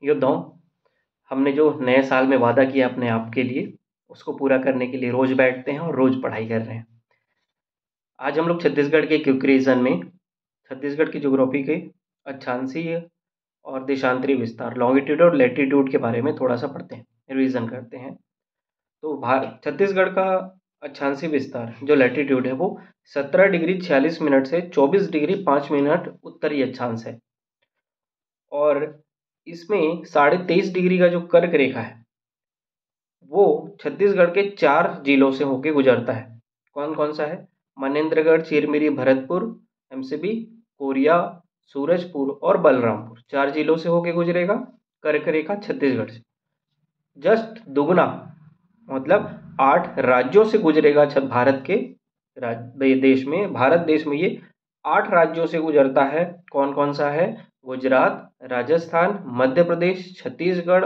योद्धाओं, हमने जो नए साल में वादा किया अपने आप के लिए, उसको पूरा करने के लिए रोज बैठते हैं और रोज पढ़ाई कर रहे हैं। आज हम लोग छत्तीसगढ़ के क्विक रीजन में छत्तीसगढ़ की ज्योग्राफी के अक्षांशीय और देशांतरी विस्तार, लॉन्गिट्यूड और लैटिट्यूड के बारे में थोड़ा सा पढ़ते हैं, रिवीजन करते हैं। तो भारत छत्तीसगढ़ का अक्षांशीय विस्तार जो लैटिट्यूड है वो 17 डिग्री 46 मिनट से 24 डिग्री 5 मिनट उत्तरी अक्षांश है, और इसमें 23.5 डिग्री का जो कर्क रेखा है वो छत्तीसगढ़ के 4 जिलों से होके गुजरता है। कौन कौन सा है? मनेन्द्रगढ़, चिरमिरी, भरतपुर, एमसीबी, कोरिया, सूरजपुर और बलरामपुर, 4 जिलों से होके गुजरेगा कर्क रेखा छत्तीसगढ़ से। जस्ट दुगना मतलब 8 राज्यों से गुजरेगा भारत के भारत देश में ये 8 राज्यों से गुजरता है। कौन कौन सा है? गुजरात, राजस्थान, मध्य प्रदेश, छत्तीसगढ़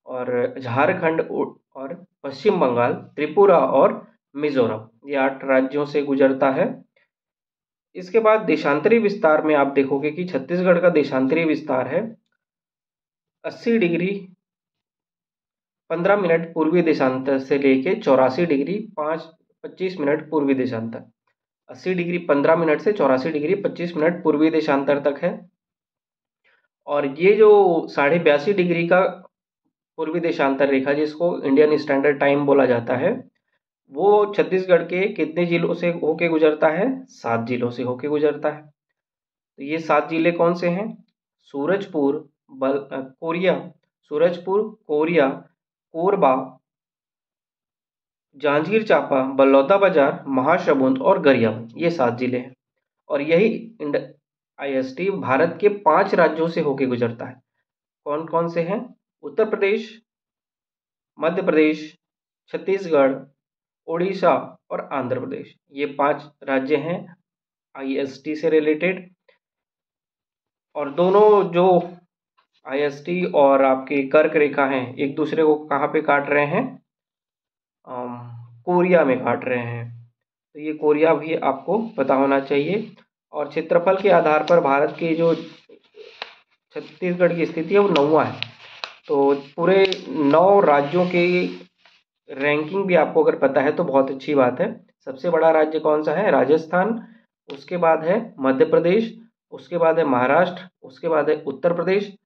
और झारखंड और पश्चिम बंगाल, त्रिपुरा और मिजोरम, ये 8 राज्यों से गुजरता है। इसके बाद देशांतरी विस्तार में आप देखोगे कि छत्तीसगढ़ का देशांतरी विस्तार है 80 डिग्री 15 मिनट पूर्वी देशांतर से लेके 84 डिग्री 25 मिनट पूर्वी देशांतर। 80 डिग्री 15 मिनट से 84 डिग्री 25 मिनट पूर्वी देशांतर तक है। और ये जो 82.5 डिग्री का पूर्वी देशांतर रेखा, जिसको इंडियन स्टैंडर्ड टाइम बोला जाता है, वो छत्तीसगढ़ के कितने जिलों से होके गुजरता है? 7 जिलों से होके गुजरता है। तो ये 7 जिले कौन से हैं? सूरजपुर, कोरिया, कोरबा, जांजगीर चांपा, बलौदाबाजार, महासमुंद और गरियाबंद, ये 7 जिले हैं। और यही IST भारत के 5 राज्यों से होके गुजरता है। कौन कौन से हैं? उत्तर प्रदेश, मध्य प्रदेश, छत्तीसगढ़, उड़ीसा और आंध्र प्रदेश, ये 5 राज्य हैं IST से रिलेटेड। और दोनों जो IST और आपके कर्क रेखा हैं एक दूसरे को कहाँ पे काट रहे हैं? कोरिया में काट रहे हैं। तो ये कोरिया भी आपको पता होना चाहिए। और क्षेत्रफल के आधार पर भारत की जो छत्तीसगढ़ की स्थिति है वो 9वां है। तो पूरे 9 राज्यों की रैंकिंग भी आपको अगर पता है तो बहुत अच्छी बात है। सबसे बड़ा राज्य कौन सा है? राजस्थान, उसके बाद है मध्य प्रदेश, उसके बाद है महाराष्ट्र, उसके बाद है उत्तर प्रदेश,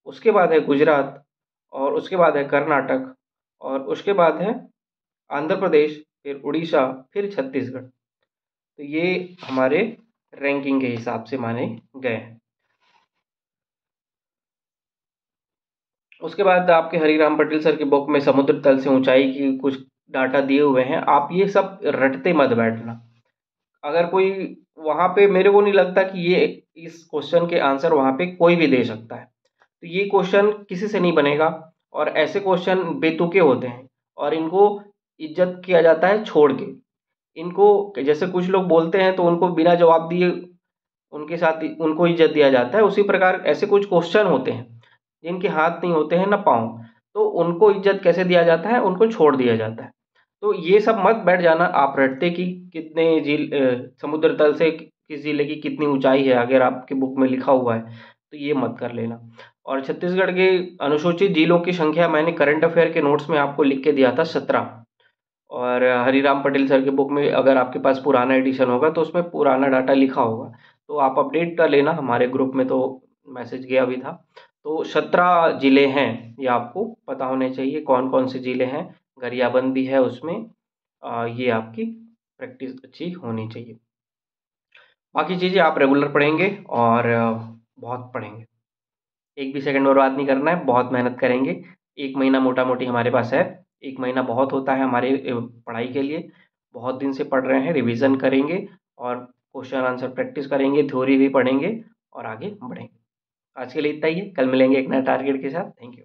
उसके बाद है गुजरात, और उसके बाद है कर्नाटक, और उसके बाद है आंध्र प्रदेश, फिर उड़ीसा, फिर छत्तीसगढ़। तो ये हमारे रैंकिंग के हिसाब से माने गए हैं। उसके बाद आपके हरिराम पटेल सर की बुक में समुद्र तल से ऊंचाई की कुछ डाटा दिए हुए हैं। आप ये सब रटते मत बैठना। अगर कोई वहाँ पे, मेरे को नहीं लगता कि ये इस क्वेश्चन के आंसर वहाँ पे कोई भी दे सकता है। तो ये क्वेश्चन किसी से नहीं बनेगा, और ऐसे क्वेश्चन बेतुके होते हैं और इनको इज्जत किया जाता है छोड़ के। इनको जैसे कुछ लोग बोलते हैं तो उनको बिना जवाब दिए उनके साथ उनको इज्जत दिया जाता है, उसी प्रकार ऐसे कुछ क्वेश्चन होते हैं जिनके हाथ नहीं होते हैं ना पाँव, तो उनको इज्जत कैसे दिया जाता है? उनको छोड़ दिया जाता है। तो ये सब मत बैठ जाना आप रटते कि कितने समुद्र तल से किस जिले की कितनी ऊंचाई है, अगर आपके बुक में लिखा हुआ है तो ये मत कर लेना। और छत्तीसगढ़ के अनुसूचित जिलों की संख्या मैंने करंट अफेयर के नोट्स में आपको लिख के दिया था 17। और हरिराम पटेल सर के बुक में अगर आपके पास पुराना एडिशन होगा तो उसमें पुराना डाटा लिखा होगा, तो आप अपडेट कर लेना। हमारे ग्रुप में तो मैसेज गया भी था। तो 17 जिले हैं, ये आपको पता होने चाहिए कौन कौन से जिले हैं। गरियाबंद भी है उसमें। ये आपकी प्रैक्टिस अच्छी होनी चाहिए। बाकी चीज़ें आप रेगुलर पढ़ेंगे और बहुत पढ़ेंगे। एक भी सेकंड बर्बाद नहीं करना है, बहुत मेहनत करेंगे। 1 महीना मोटा मोटी हमारे पास है। 1 महीना बहुत होता है हमारे पढ़ाई के लिए। बहुत दिन से पढ़ रहे हैं, रिवीजन करेंगे और क्वेश्चन आंसर प्रैक्टिस करेंगे, थ्योरी भी पढ़ेंगे और आगे बढ़ेंगे। आज के लिए इतना ही है, कल मिलेंगे एक नए टारगेट के साथ। Thank you.